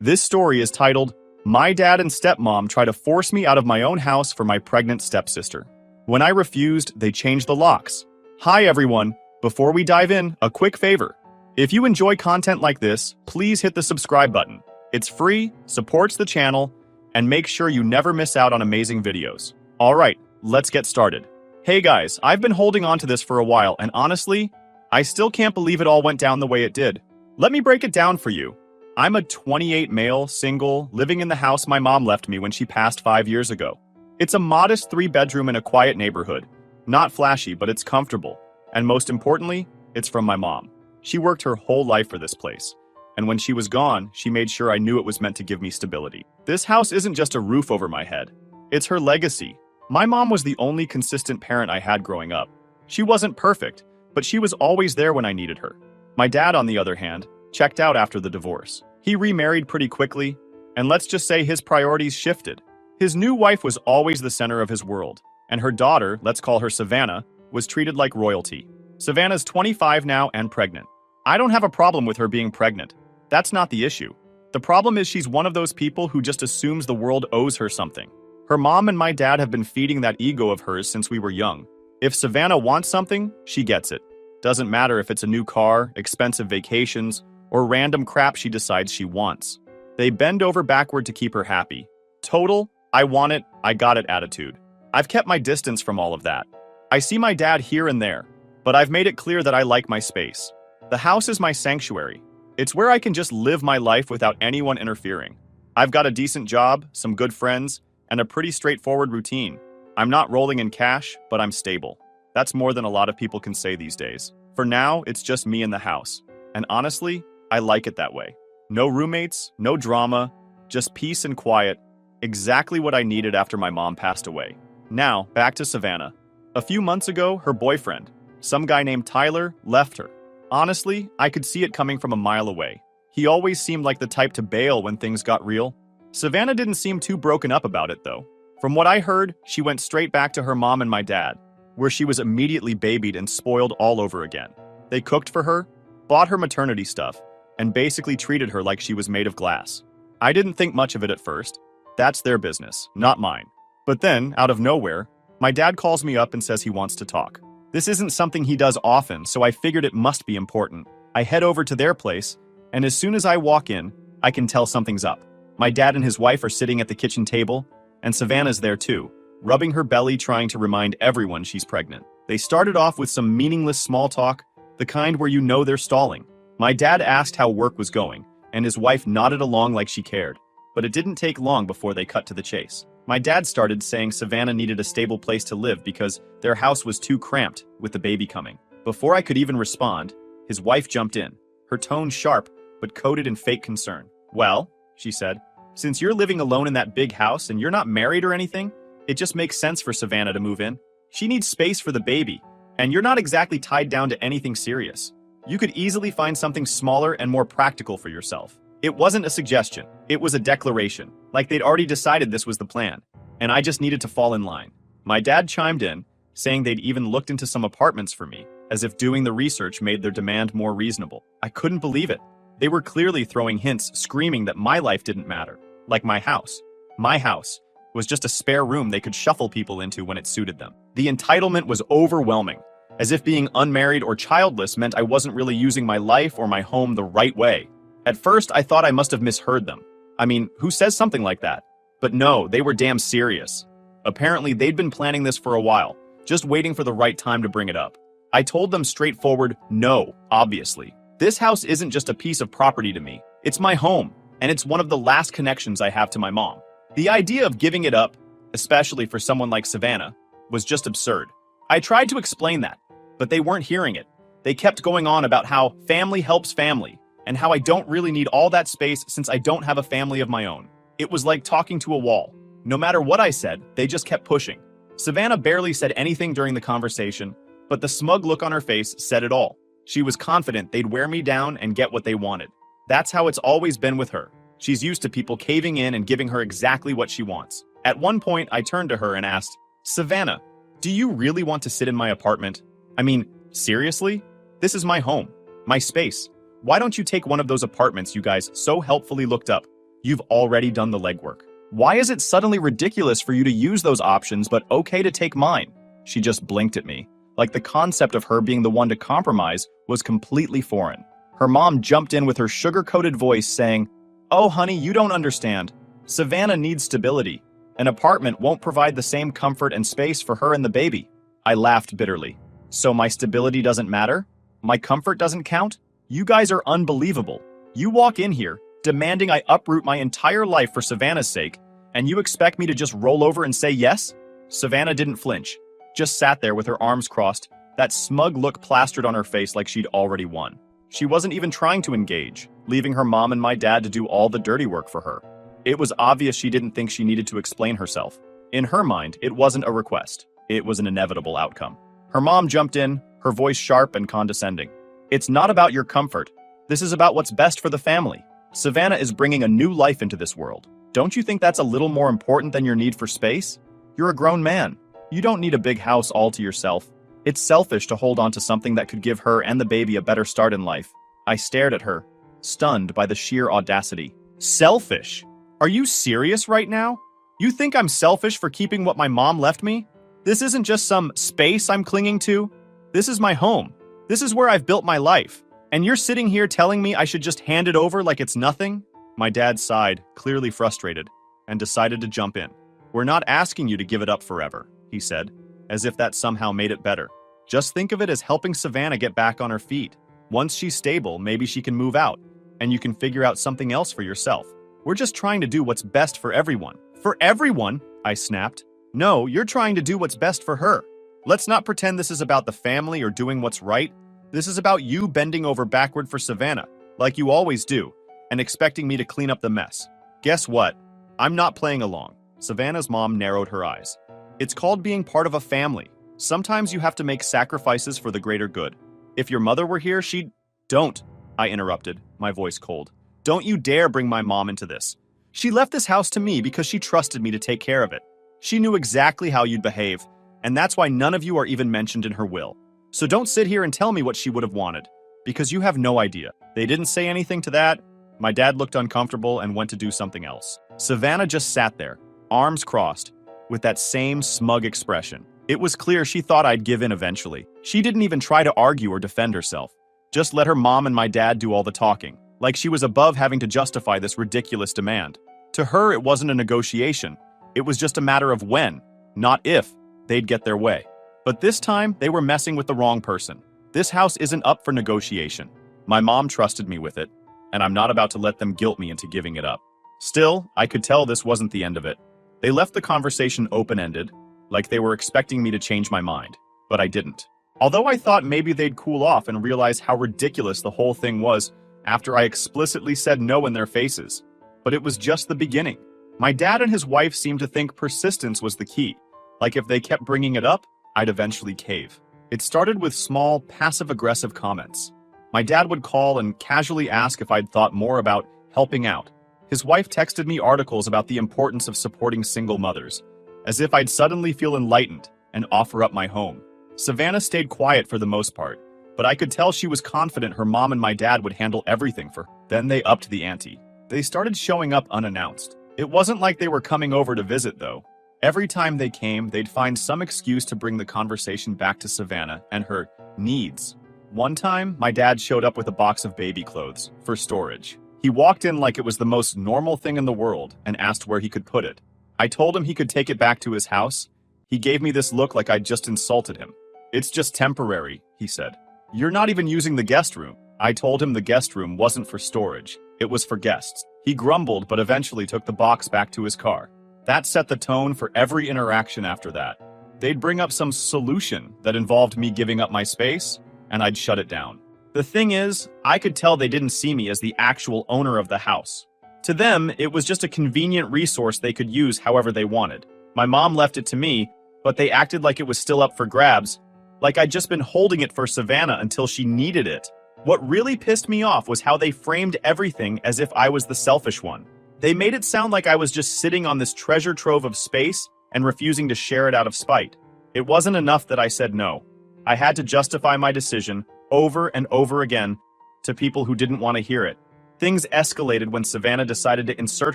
This story is titled, My Dad and Stepmom Try to Force Me Out of My Own House for My Pregnant Stepsister. When I refused, they changed the locks. Hi everyone, before we dive in, a quick favor. If you enjoy content like this, please hit the subscribe button. It's free, supports the channel, and make sure you never miss out on amazing videos. Alright, let's get started. Hey guys, I've been holding on to this for a while, and honestly, I still can't believe it all went down the way it did. Let me break it down for you. I'm a 28 male, single, living in the house my mom left me when she passed 5 years ago. It's a modest 3-bedroom in a quiet neighborhood. Not flashy, but it's comfortable. And most importantly, it's from my mom. She worked her whole life for this place. And when she was gone, she made sure I knew it was meant to give me stability. This house isn't just a roof over my head. It's her legacy. My mom was the only consistent parent I had growing up. She wasn't perfect, but she was always there when I needed her. My dad, on the other hand, checked out after the divorce. He remarried pretty quickly, and let's just say his priorities shifted. His new wife was always the center of his world, and her daughter, let's call her Savannah, was treated like royalty. Savannah's 25 now and pregnant. I don't have a problem with her being pregnant. That's not the issue. The problem is she's one of those people who just assumes the world owes her something. Her mom and my dad have been feeding that ego of hers since we were young. If Savannah wants something, she gets it. Doesn't matter if it's a new car, expensive vacations, or random crap she decides she wants. They bend over backward to keep her happy. Total, I want it, I got it attitude. I've kept my distance from all of that. I see my dad here and there, but I've made it clear that I like my space. The house is my sanctuary. It's where I can just live my life without anyone interfering. I've got a decent job, some good friends, and a pretty straightforward routine. I'm not rolling in cash, but I'm stable. That's more than a lot of people can say these days. For now, it's just me in the house. And honestly, I like it that way. No roommates, no drama, just peace and quiet. Exactly what I needed after my mom passed away. Now, back to Savannah. A few months ago, her boyfriend, some guy named Tyler, left her. Honestly, I could see it coming from a mile away. He always seemed like the type to bail when things got real. Savannah didn't seem too broken up about it, though. From what I heard, she went straight back to her mom and my dad, where she was immediately babied and spoiled all over again. They cooked for her, bought her maternity stuff, and basically treated her like she was made of glass. I didn't think much of it at first. That's their business, not mine. But then, out of nowhere, my dad calls me up and says he wants to talk. This isn't something he does often, so I figured it must be important. I head over to their place, and as soon as I walk in, I can tell something's up. My dad and his wife are sitting at the kitchen table, and Savannah's there too, rubbing her belly trying to remind everyone she's pregnant. They started off with some meaningless small talk, the kind where you know they're stalling. My dad asked how work was going, and his wife nodded along like she cared. But it didn't take long before they cut to the chase. My dad started saying Savannah needed a stable place to live because their house was too cramped with the baby coming. Before I could even respond, his wife jumped in, her tone sharp but coated in fake concern. Well, she said, since you're living alone in that big house and you're not married or anything, it just makes sense for Savannah to move in. She needs space for the baby, and you're not exactly tied down to anything serious. You could easily find something smaller and more practical for yourself. It wasn't a suggestion, it was a declaration, like they'd already decided this was the plan, and I just needed to fall in line. My dad chimed in, saying they'd even looked into some apartments for me, as if doing the research made their demand more reasonable. I couldn't believe it. They were clearly throwing hints, screaming that my life didn't matter. Like my house. My house was just a spare room they could shuffle people into when it suited them. The entitlement was overwhelming, as if being unmarried or childless meant I wasn't really using my life or my home the right way. At first, I thought I must have misheard them. I mean, who says something like that? But no, they were damn serious. Apparently, they'd been planning this for a while, just waiting for the right time to bring it up. I told them straightforward, no, obviously. This house isn't just a piece of property to me. It's my home, and it's one of the last connections I have to my mom. The idea of giving it up, especially for someone like Savannah, was just absurd. I tried to explain that, but they weren't hearing it. They kept going on about how family helps family, and how I don't really need all that space since I don't have a family of my own. It was like talking to a wall. No matter what I said, they just kept pushing. Savannah barely said anything during the conversation, but the smug look on her face said it all. She was confident they'd wear me down and get what they wanted. That's how it's always been with her. She's used to people caving in and giving her exactly what she wants. At one point, I turned to her and asked, Savannah, do you really want to sit in my apartment? I mean, seriously? This is my home, my space. Why don't you take one of those apartments you guys so helpfully looked up? You've already done the legwork. Why is it suddenly ridiculous for you to use those options but okay to take mine? She just blinked at me, like the concept of her being the one to compromise was completely foreign. Her mom jumped in with her sugar-coated voice saying, "Oh, honey, you don't understand. Savannah needs stability. An apartment won't provide the same comfort and space for her and the baby." I laughed bitterly. So my stability doesn't matter? My comfort doesn't count? You guys are unbelievable. You walk in here, demanding I uproot my entire life for Savannah's sake, and you expect me to just roll over and say yes? Savannah didn't flinch, just sat there with her arms crossed, that smug look plastered on her face like she'd already won. She wasn't even trying to engage, leaving her mom and my dad to do all the dirty work for her. It was obvious she didn't think she needed to explain herself. In her mind, it wasn't a request. It was an inevitable outcome. Her mom jumped in, her voice sharp and condescending. "It's not about your comfort. This is about what's best for the family. Savannah is bringing a new life into this world. Don't you think that's a little more important than your need for space? You're a grown man. You don't need a big house all to yourself. It's selfish to hold on to something that could give her and the baby a better start in life." I stared at her, stunned by the sheer audacity. Selfish? Are you serious right now? You think I'm selfish for keeping what my mom left me? This isn't just some space I'm clinging to. This is my home. This is where I've built my life. And you're sitting here telling me I should just hand it over like it's nothing? My dad sighed, clearly frustrated, and decided to jump in. "We're not asking you to give it up forever," he said, as if that somehow made it better. "Just think of it as helping Savannah get back on her feet. Once she's stable, maybe she can move out, and you can figure out something else for yourself. We're just trying to do what's best for everyone." "For everyone?" I snapped. "No, you're trying to do what's best for her. Let's not pretend this is about the family or doing what's right. This is about you bending over backward for Savannah, like you always do, and expecting me to clean up the mess. Guess what? I'm not playing along." Savannah's mom narrowed her eyes. "It's called being part of a family. Sometimes you have to make sacrifices for the greater good. If your mother were here, she'd—" "Don't," I interrupted, my voice cold. "Don't you dare bring my mom into this. She left this house to me because she trusted me to take care of it. She knew exactly how you'd behave, and that's why none of you are even mentioned in her will. So don't sit here and tell me what she would have wanted, because you have no idea." They didn't say anything to that. My dad looked uncomfortable and went to do something else. Savannah just sat there, arms crossed, with that same smug expression. It was clear she thought I'd give in eventually. She didn't even try to argue or defend herself. Just let her mom and my dad do all the talking, like she was above having to justify this ridiculous demand. To her, it wasn't a negotiation. It was just a matter of when, not if, they'd get their way. But this time, they were messing with the wrong person. This house isn't up for negotiation. My mom trusted me with it, and I'm not about to let them guilt me into giving it up. Still, I could tell this wasn't the end of it. They left the conversation open-ended, like they were expecting me to change my mind, but I didn't. Although I thought maybe they'd cool off and realize how ridiculous the whole thing was after I explicitly said no in their faces. But it was just the beginning. My dad and his wife seemed to think persistence was the key. Like if they kept bringing it up, I'd eventually cave. It started with small, passive-aggressive comments. My dad would call and casually ask if I'd thought more about helping out. His wife texted me articles about the importance of supporting single mothers, as if I'd suddenly feel enlightened and offer up my home. Savannah stayed quiet for the most part, but I could tell she was confident her mom and my dad would handle everything for her. Then they upped the ante. They started showing up unannounced. It wasn't like they were coming over to visit, though. Every time they came, they'd find some excuse to bring the conversation back to Savannah and her needs. One time, my dad showed up with a box of baby clothes for storage. He walked in like it was the most normal thing in the world and asked where he could put it. I told him he could take it back to his house. He gave me this look like I'd just insulted him. "It's just temporary," he said. "You're not even using the guest room." I told him the guest room wasn't for storage. It was for guests. He grumbled but eventually took the box back to his car. That set the tone for every interaction after that. They'd bring up some solution that involved me giving up my space, and I'd shut it down. The thing is, I could tell they didn't see me as the actual owner of the house. To them, it was just a convenient resource they could use however they wanted. My mom left it to me, but they acted like it was still up for grabs, like I'd just been holding it for Savannah until she needed it. What really pissed me off was how they framed everything as if I was the selfish one. They made it sound like I was just sitting on this treasure trove of space and refusing to share it out of spite. It wasn't enough that I said no. I had to justify my decision over and over again to people who didn't want to hear it. Things escalated when Savannah decided to insert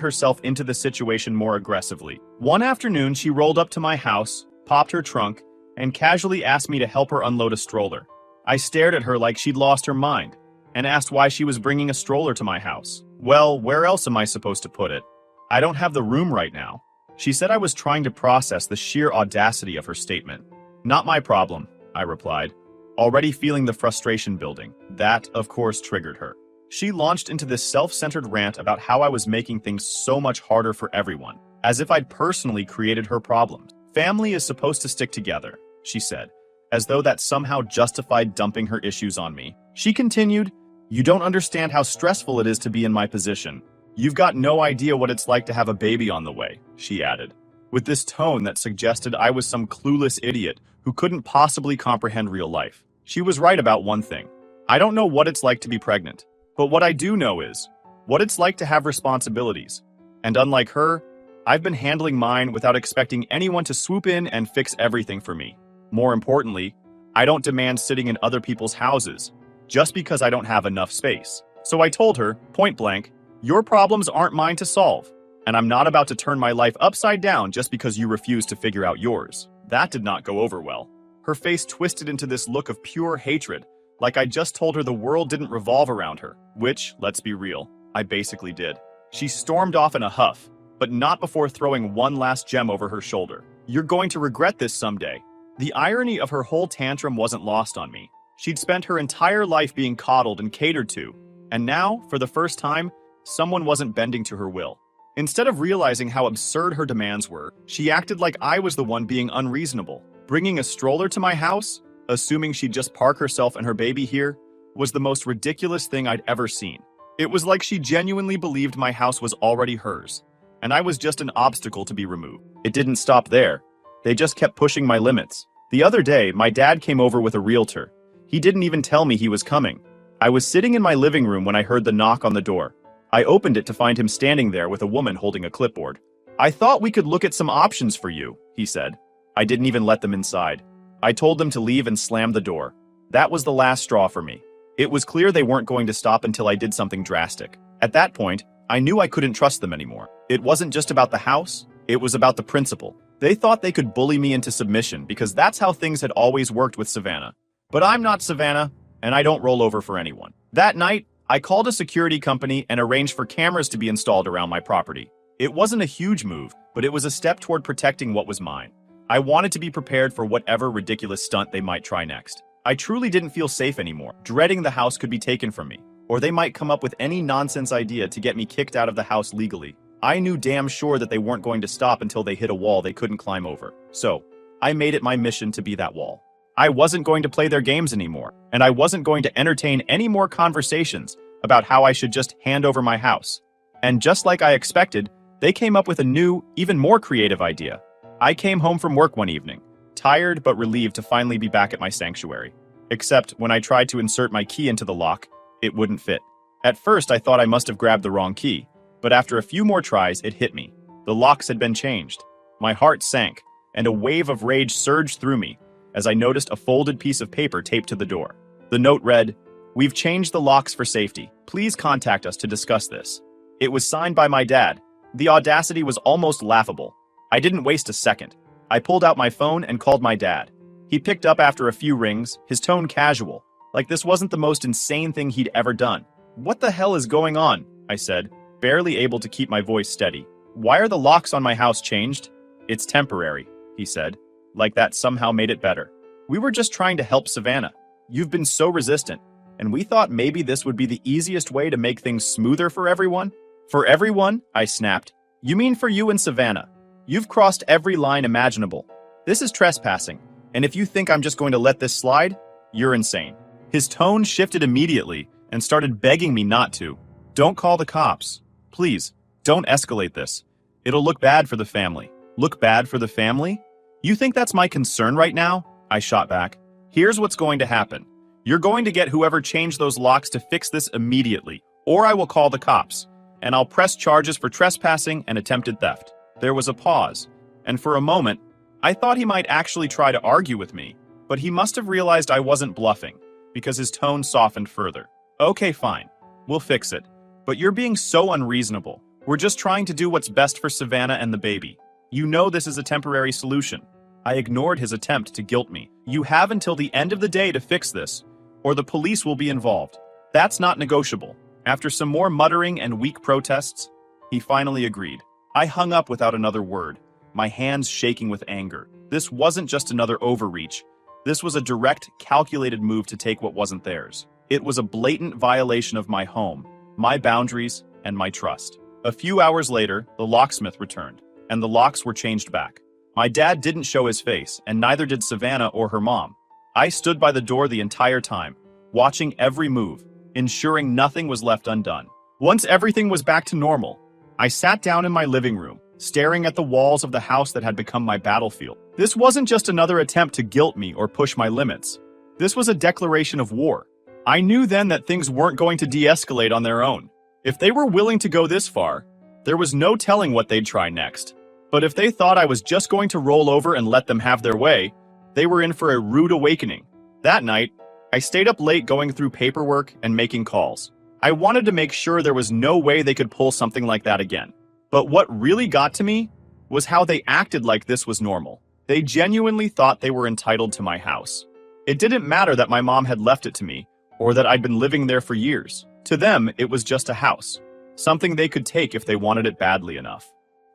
herself into the situation more aggressively. One afternoon, she rolled up to my house, popped her trunk, and casually asked me to help her unload a stroller. I stared at her like she'd lost her mind, and asked why she was bringing a stroller to my house. Well, where else am I supposed to put it? I don't have the room right now. She said I was trying to process the sheer audacity of her statement. Not my problem, I replied, already feeling the frustration building. That, of course, triggered her. She launched into this self-centered rant about how I was making things so much harder for everyone, as if I'd personally created her problems. Family is supposed to stick together, she said, as though that somehow justified dumping her issues on me. She continued, "You don't understand how stressful it is to be in my position. You've got no idea what it's like to have a baby on the way," she added, with this tone that suggested I was some clueless idiot who couldn't possibly comprehend real life. She was right about one thing. I don't know what it's like to be pregnant, but what I do know is what it's like to have responsibilities. And unlike her, I've been handling mine without expecting anyone to swoop in and fix everything for me. More importantly, I don't demand sitting in other people's houses just because I don't have enough space. So I told her, point blank, "Your problems aren't mine to solve, and I'm not about to turn my life upside down just because you refuse to figure out yours." That did not go over well. Her face twisted into this look of pure hatred, like I just told her the world didn't revolve around her, which, let's be real, I basically did. She stormed off in a huff, but not before throwing one last gem over her shoulder. "You're going to regret this someday." The irony of her whole tantrum wasn't lost on me. She'd spent her entire life being coddled and catered to, and now, for the first time, someone wasn't bending to her will. Instead of realizing how absurd her demands were, she acted like I was the one being unreasonable. Bringing a stroller to my house, assuming she'd just park herself and her baby here, was the most ridiculous thing I'd ever seen. It was like she genuinely believed my house was already hers, and I was just an obstacle to be removed. It didn't stop there. They just kept pushing my limits. The other day, my dad came over with a realtor. He didn't even tell me he was coming. I was sitting in my living room when I heard the knock on the door. I opened it to find him standing there with a woman holding a clipboard. "I thought we could look at some options for you," he said. I didn't even let them inside. I told them to leave and slammed the door. That was the last straw for me. It was clear they weren't going to stop until I did something drastic. At that point, I knew I couldn't trust them anymore. It wasn't just about the house, it was about the principle. They thought they could bully me into submission because that's how things had always worked with Savannah. But I'm not Savannah, and I don't roll over for anyone. That night, I called a security company and arranged for cameras to be installed around my property. It wasn't a huge move, but it was a step toward protecting what was mine. I wanted to be prepared for whatever ridiculous stunt they might try next. I truly didn't feel safe anymore, dreading the house could be taken from me, or they might come up with any nonsense idea to get me kicked out of the house legally. I knew damn sure that they weren't going to stop until they hit a wall they couldn't climb over. So, I made it my mission to be that wall. I wasn't going to play their games anymore, and I wasn't going to entertain any more conversations about how I should just hand over my house. And just like I expected, they came up with a new, even more creative idea. I came home from work one evening, tired but relieved to finally be back at my sanctuary. Except when I tried to insert my key into the lock, it wouldn't fit. At first, I thought I must have grabbed the wrong key, but after a few more tries, it hit me. The locks had been changed. My heart sank, and a wave of rage surged through me as I noticed a folded piece of paper taped to the door. The note read, "We've changed the locks for safety. Please contact us to discuss this." It was signed by my dad. The audacity was almost laughable. I didn't waste a second. I pulled out my phone and called my dad. He picked up after a few rings, his tone casual, like this wasn't the most insane thing he'd ever done. "What the hell is going on?" I said, barely able to keep my voice steady. "Why are the locks on my house changed?" "It's temporary," he said, like that somehow made it better. "We were just trying to help Savannah. You've been so resistant, and we thought maybe this would be the easiest way to make things smoother for everyone." "For everyone?" I snapped. "You mean for you and Savannah? You've crossed every line imaginable. This is trespassing, and if you think I'm just going to let this slide, you're insane." His tone shifted immediately and started begging me not to. "Don't call the cops. Please, don't escalate this. It'll look bad for the family." "Look bad for the family? You think that's my concern right now?" I shot back. "Here's what's going to happen. You're going to get whoever changed those locks to fix this immediately, or I will call the cops, and I'll press charges for trespassing and attempted theft." There was a pause, and for a moment, I thought he might actually try to argue with me, but he must have realized I wasn't bluffing, because his tone softened further. "Okay, fine. We'll fix it. But you're being so unreasonable. We're just trying to do what's best for Savannah and the baby. You know this is a temporary solution. I ignored his attempt to guilt me. You have until the end of the day to fix this, or the police will be involved. That's not negotiable. After some more muttering and weak protests, he finally agreed. I hung up without another word, my hands shaking with anger. This wasn't just another overreach. This was a direct, calculated move to take what wasn't theirs. It was a blatant violation of my home, my boundaries, and my trust. A few hours later, the locksmith returned, and the locks were changed back. My dad didn't show his face, and neither did Savannah or her mom. I stood by the door the entire time, watching every move, ensuring nothing was left undone. Once everything was back to normal, I sat down in my living room, staring at the walls of the house that had become my battlefield. This wasn't just another attempt to guilt me or push my limits. This was a declaration of war. I knew then that things weren't going to de-escalate on their own. If they were willing to go this far, there was no telling what they'd try next. But if they thought I was just going to roll over and let them have their way, they were in for a rude awakening. That night, I stayed up late going through paperwork and making calls. I wanted to make sure there was no way they could pull something like that again. But what really got to me was how they acted like this was normal. They genuinely thought they were entitled to my house. It didn't matter that my mom had left it to me, or that I'd been living there for years. To them, it was just a house, something they could take if they wanted it badly enough.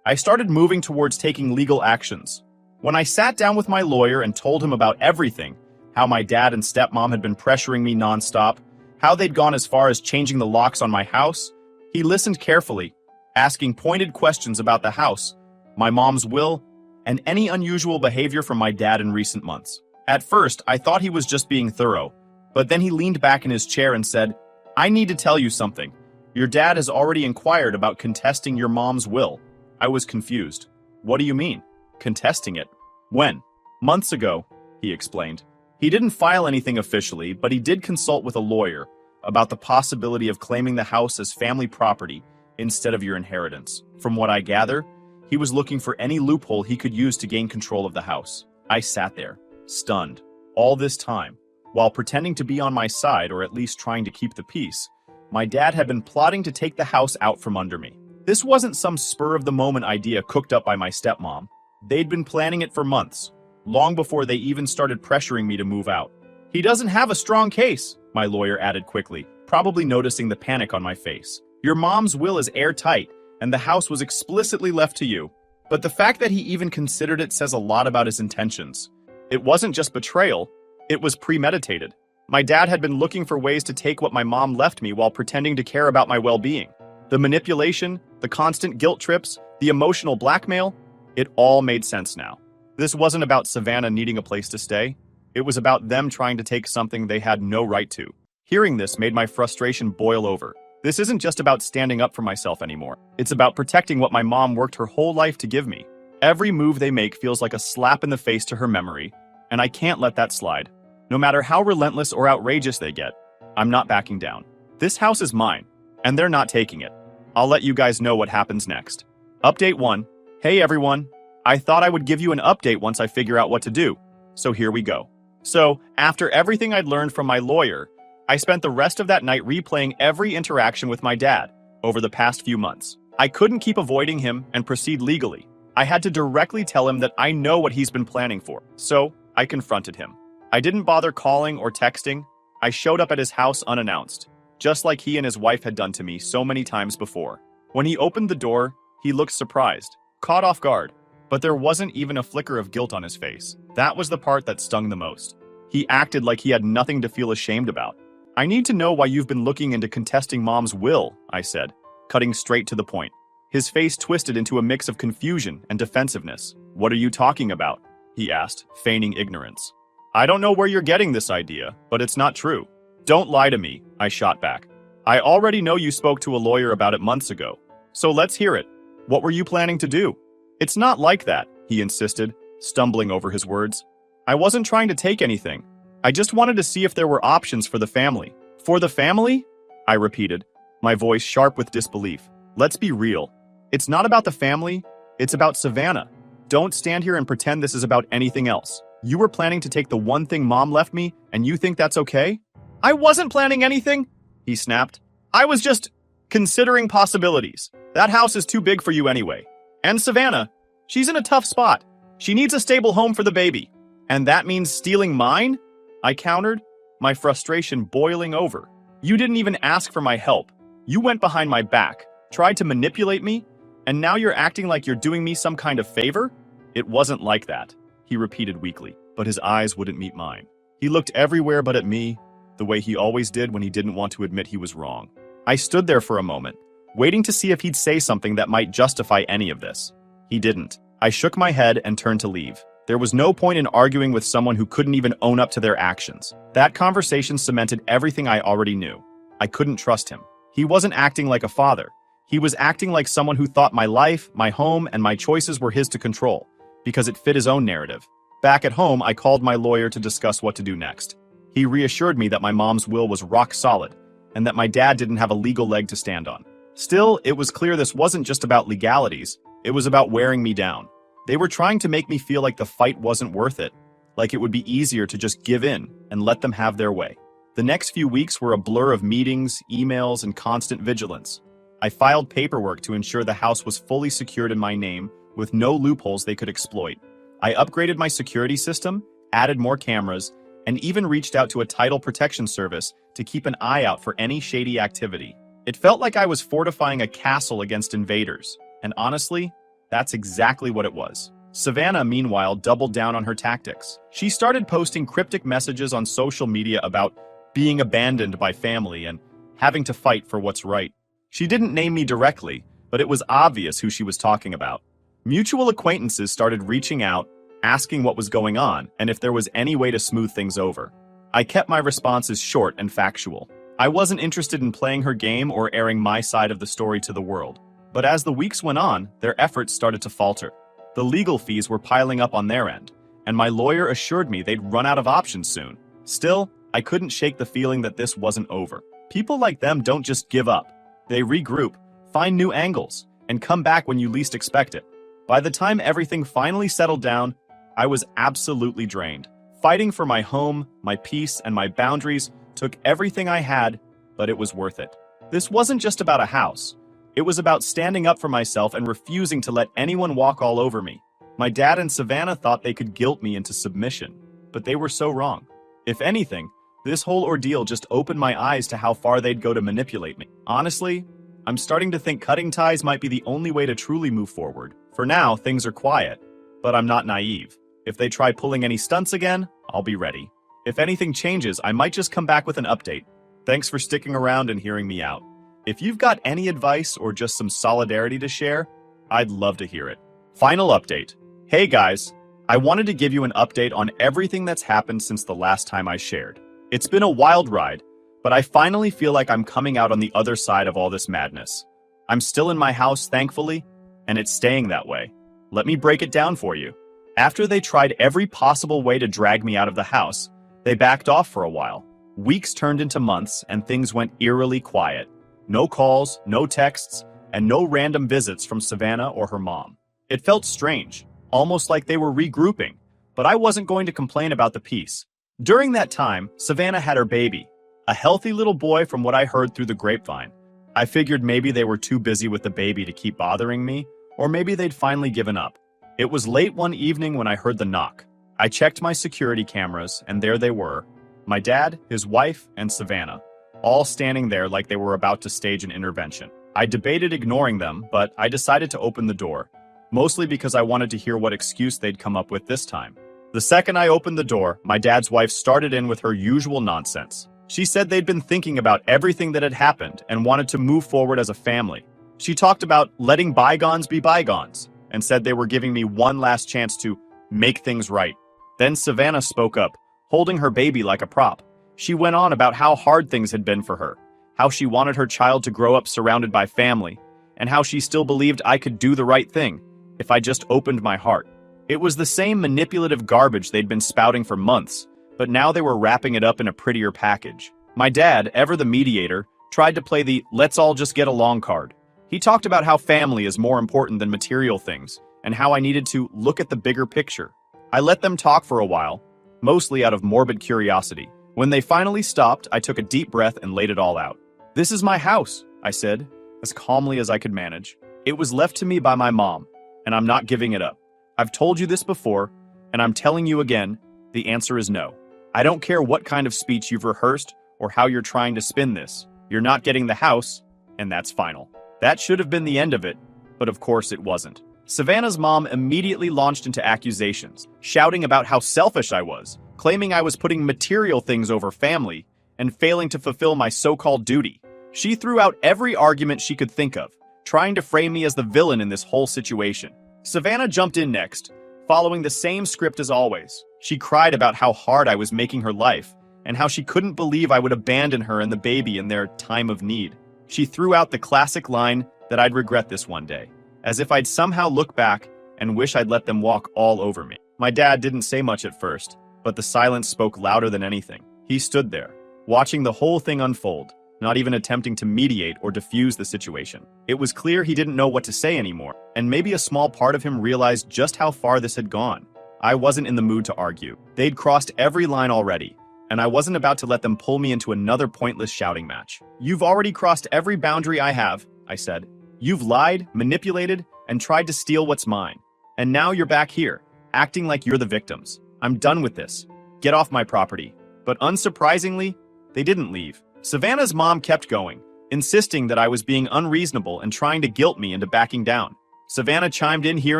I started moving towards taking legal actions. When I sat down with my lawyer and told him about everything, how my dad and stepmom had been pressuring me nonstop, how they'd gone as far as changing the locks on my house, he listened carefully, asking pointed questions about the house, my mom's will, and any unusual behavior from my dad in recent months. At first, I thought he was just being thorough, but then he leaned back in his chair and said, "I need to tell you something. Your dad has already inquired about contesting your mom's will." I was confused. "What do you mean? Contesting it? When?" "Months ago," he explained. He didn't file anything officially, but he did consult with a lawyer about the possibility of claiming the house as family property instead of your inheritance. From what I gather, he was looking for any loophole he could use to gain control of the house. I sat there, stunned. All this time, while pretending to be on my side or at least trying to keep the peace, my dad had been plotting to take the house out from under me. This wasn't some spur-of-the-moment idea cooked up by my stepmom. They'd been planning it for months, long before they even started pressuring me to move out. "He doesn't have a strong case," my lawyer added quickly, probably noticing the panic on my face. "Your mom's will is airtight, and the house was explicitly left to you." But the fact that he even considered it says a lot about his intentions. It wasn't just betrayal, it was premeditated. My dad had been looking for ways to take what my mom left me while pretending to care about my well-being. The manipulation, the constant guilt trips, the emotional blackmail, it all made sense now. This wasn't about Savannah needing a place to stay. It was about them trying to take something they had no right to. Hearing this made my frustration boil over. This isn't just about standing up for myself anymore. It's about protecting what my mom worked her whole life to give me. Every move they make feels like a slap in the face to her memory, and I can't let that slide. No matter how relentless or outrageous they get, I'm not backing down. This house is mine, and they're not taking it. I'll let you guys know what happens next. Update 1. Hey everyone. I thought I would give you an update once I figure out what to do. So here we go. So, after everything I'd learned from my lawyer, I spent the rest of that night replaying every interaction with my dad over the past few months. I couldn't keep avoiding him and proceed legally. I had to directly tell him that I know what he's been planning for. So, I confronted him. I didn't bother calling or texting. I showed up at his house unannounced, just like he and his wife had done to me so many times before. When he opened the door, he looked surprised, caught off guard, but there wasn't even a flicker of guilt on his face. That was the part that stung the most. He acted like he had nothing to feel ashamed about. "I need to know why you've been looking into contesting Mom's will," I said, cutting straight to the point. His face twisted into a mix of confusion and defensiveness. "What are you talking about?" he asked, feigning ignorance. "I don't know where you're getting this idea, but it's not true." "Don't lie to me," I shot back. "I already know you spoke to a lawyer about it months ago. So let's hear it. What were you planning to do?" "It's not like that," he insisted, stumbling over his words. "I wasn't trying to take anything. I just wanted to see if there were options for the family." "For the family?" I repeated, my voice sharp with disbelief. "Let's be real. It's not about the family, it's about Savannah. Don't stand here and pretend this is about anything else. You were planning to take the one thing Mom left me, and you think that's okay?" "I wasn't planning anything," he snapped. "I was just..." Considering possibilities, that house is too big for you anyway. And Savannah, she's in a tough spot. She needs a stable home for the baby. And that means stealing mine? I countered, my frustration boiling over. You didn't even ask for my help. You went behind my back, tried to manipulate me, and now you're acting like you're doing me some kind of favor? It wasn't like that, he repeated weakly, but his eyes wouldn't meet mine. He looked everywhere but at me, the way he always did when he didn't want to admit he was wrong. I stood there for a moment, waiting to see if he'd say something that might justify any of this. He didn't. I shook my head and turned to leave. There was no point in arguing with someone who couldn't even own up to their actions. That conversation cemented everything I already knew. I couldn't trust him. He wasn't acting like a father. He was acting like someone who thought my life, my home, and my choices were his to control, because it fit his own narrative. Back at home, I called my lawyer to discuss what to do next. He reassured me that my mom's will was rock solid, and that my dad didn't have a legal leg to stand on. Still, it was clear this wasn't just about legalities, it was about wearing me down. They were trying to make me feel like the fight wasn't worth it, like it would be easier to just give in and let them have their way. The next few weeks were a blur of meetings, emails, and constant vigilance. I filed paperwork to ensure the house was fully secured in my name, with no loopholes they could exploit. I upgraded my security system, added more cameras, and even reached out to a title protection service to keep an eye out for any shady activity. It felt like I was fortifying a castle against invaders, and honestly, that's exactly what it was. Savannah, meanwhile, doubled down on her tactics. She started posting cryptic messages on social media about being abandoned by family and having to fight for what's right. She didn't name me directly, but it was obvious who she was talking about. Mutual acquaintances started reaching out, asking what was going on and if there was any way to smooth things over. I kept my responses short and factual. I wasn't interested in playing her game or airing my side of the story to the world. But as the weeks went on, their efforts started to falter. The legal fees were piling up on their end, and my lawyer assured me they'd run out of options soon. Still, I couldn't shake the feeling that this wasn't over. People like them don't just give up. They regroup, find new angles, and come back when you least expect it. By the time everything finally settled down, I was absolutely drained. Fighting for my home, my peace, and my boundaries took everything I had, but it was worth it. This wasn't just about a house. It was about standing up for myself and refusing to let anyone walk all over me. My dad and Savannah thought they could guilt me into submission, but they were so wrong. If anything, this whole ordeal just opened my eyes to how far they'd go to manipulate me. Honestly, I'm starting to think cutting ties might be the only way to truly move forward. For now, things are quiet, but I'm not naive. If they try pulling any stunts again, I'll be ready. If anything changes, I might just come back with an update. Thanks for sticking around and hearing me out. If you've got any advice or just some solidarity to share, I'd love to hear it. Final update. Hey guys, I wanted to give you an update on everything that's happened since the last time I shared. It's been a wild ride, but I finally feel like I'm coming out on the other side of all this madness. I'm still in my house, thankfully, and it's staying that way. Let me break it down for you. After they tried every possible way to drag me out of the house, they backed off for a while. Weeks turned into months, and things went eerily quiet. No calls, no texts, and no random visits from Savannah or her mom. It felt strange, almost like they were regrouping, but I wasn't going to complain about the peace. During that time, Savannah had her baby, a healthy little boy from what I heard through the grapevine. I figured maybe they were too busy with the baby to keep bothering me, or maybe they'd finally given up. It was late one evening when I heard the knock. I checked my security cameras, and there they were. My dad, his wife, and Savannah, all standing there like they were about to stage an intervention. I debated ignoring them, but I decided to open the door, mostly because I wanted to hear what excuse they'd come up with this time. The second I opened the door, my dad's wife started in with her usual nonsense. She said they'd been thinking about everything that had happened and wanted to move forward as a family. She talked about letting bygones be bygones, and said they were giving me one last chance to make things right. Then Savannah spoke up, holding her baby like a prop. She went on about how hard things had been for her, how she wanted her child to grow up surrounded by family, and how she still believed I could do the right thing if I just opened my heart. It was the same manipulative garbage they'd been spouting for months, but now they were wrapping it up in a prettier package. My dad, ever the mediator, tried to play the let's all just get along card. He talked about how family is more important than material things, and how I needed to look at the bigger picture. I let them talk for a while, mostly out of morbid curiosity. When they finally stopped, I took a deep breath and laid it all out. "This is my house," I said, as calmly as I could manage. It was left to me by my mom, and I'm not giving it up. I've told you this before, and I'm telling you again, the answer is no. I don't care what kind of speech you've rehearsed or how you're trying to spin this. You're not getting the house, and that's final. That should have been the end of it, but of course it wasn't. Savannah's mom immediately launched into accusations, shouting about how selfish I was, claiming I was putting material things over family, and failing to fulfill my so-called duty. She threw out every argument she could think of, trying to frame me as the villain in this whole situation. Savannah jumped in next, following the same script as always. She cried about how hard I was making her life, and how she couldn't believe I would abandon her and the baby in their time of need. She threw out the classic line that I'd regret this one day, as if I'd somehow look back and wish I'd let them walk all over me. My dad didn't say much at first, but the silence spoke louder than anything. He stood there, watching the whole thing unfold, not even attempting to mediate or diffuse the situation. It was clear he didn't know what to say anymore, and maybe a small part of him realized just how far this had gone. I wasn't in the mood to argue. They'd crossed every line already, and I wasn't about to let them pull me into another pointless shouting match. "You've already crossed every boundary I have," I said. "You've lied, manipulated, and tried to steal what's mine. And now you're back here, acting like you're the victims. I'm done with this. Get off my property." But unsurprisingly, they didn't leave. Savannah's mom kept going, insisting that I was being unreasonable and trying to guilt me into backing down. Savannah chimed in here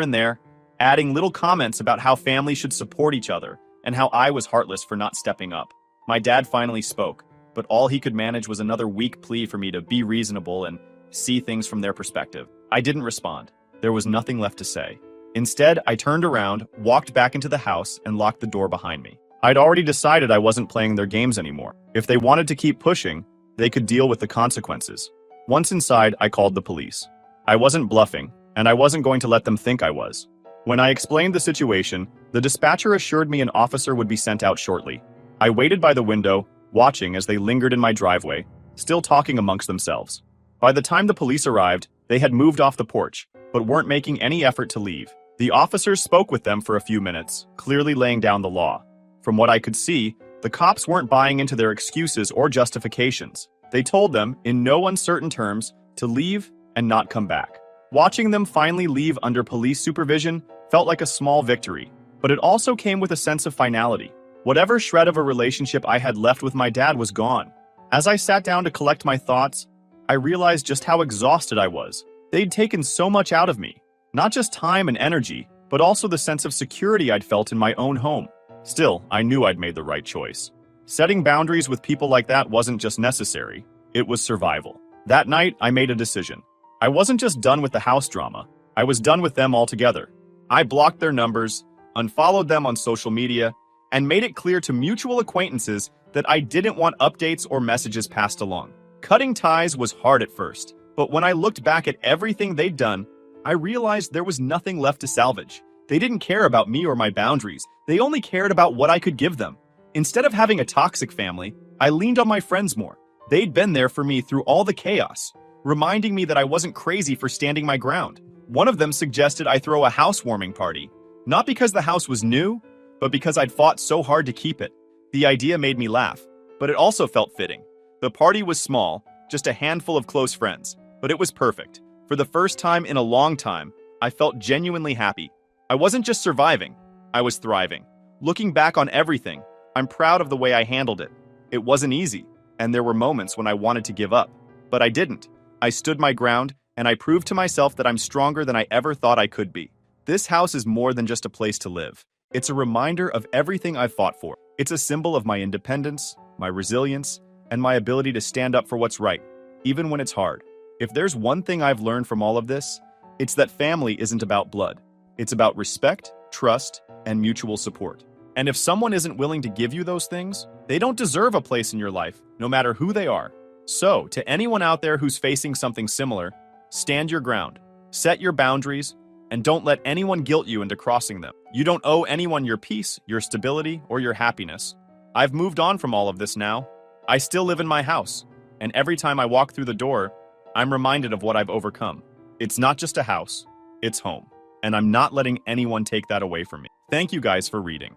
and there, adding little comments about how families should support each other and how I was heartless for not stepping up. My dad finally spoke, but all he could manage was another weak plea for me to be reasonable and see things from their perspective. I didn't respond. There was nothing left to say. Instead, I turned around, walked back into the house, and locked the door behind me. I'd already decided I wasn't playing their games anymore. If they wanted to keep pushing, they could deal with the consequences. Once inside, I called the police. I wasn't bluffing, and I wasn't going to let them think I was. When I explained the situation, the dispatcher assured me an officer would be sent out shortly. I waited by the window, watching as they lingered in my driveway, still talking amongst themselves. By the time the police arrived, they had moved off the porch, but weren't making any effort to leave. The officers spoke with them for a few minutes, clearly laying down the law. From what I could see, the cops weren't buying into their excuses or justifications. They told them, in no uncertain terms, to leave and not come back. Watching them finally leave under police supervision felt like a small victory, but it also came with a sense of finality. Whatever shred of a relationship I had left with my dad was gone. As I sat down to collect my thoughts, I realized just how exhausted I was. They'd taken so much out of me, not just time and energy, but also the sense of security I'd felt in my own home. Still, I knew I'd made the right choice. Setting boundaries with people like that wasn't just necessary, it was survival. That night, I made a decision. I wasn't just done with the house drama, I was done with them altogether. I blocked their numbers, unfollowed them on social media, and made it clear to mutual acquaintances that I didn't want updates or messages passed along. Cutting ties was hard at first, but when I looked back at everything they'd done, I realized there was nothing left to salvage. They didn't care about me or my boundaries. They only cared about what I could give them. Instead of having a toxic family, I leaned on my friends more. They'd been there for me through all the chaos, reminding me that I wasn't crazy for standing my ground. One of them suggested I throw a housewarming party, not because the house was new, but because I'd fought so hard to keep it. The idea made me laugh, but it also felt fitting. The party was small, just a handful of close friends, but it was perfect. For the first time in a long time, I felt genuinely happy. I wasn't just surviving, I was thriving. Looking back on everything, I'm proud of the way I handled it. It wasn't easy, and there were moments when I wanted to give up, but I didn't. I stood my ground, and I proved to myself that I'm stronger than I ever thought I could be. This house is more than just a place to live. It's a reminder of everything I've fought for. It's a symbol of my independence, my resilience, and my ability to stand up for what's right, even when it's hard. If there's one thing I've learned from all of this, it's that family isn't about blood. It's about respect, trust, and mutual support. And if someone isn't willing to give you those things, they don't deserve a place in your life, no matter who they are. So, to anyone out there who's facing something similar, stand your ground, set your boundaries, and don't let anyone guilt you into crossing them. You don't owe anyone your peace, your stability, or your happiness. I've moved on from all of this now. I still live in my house, and every time I walk through the door, I'm reminded of what I've overcome. It's not just a house, it's home. And I'm not letting anyone take that away from me. Thank you guys for reading.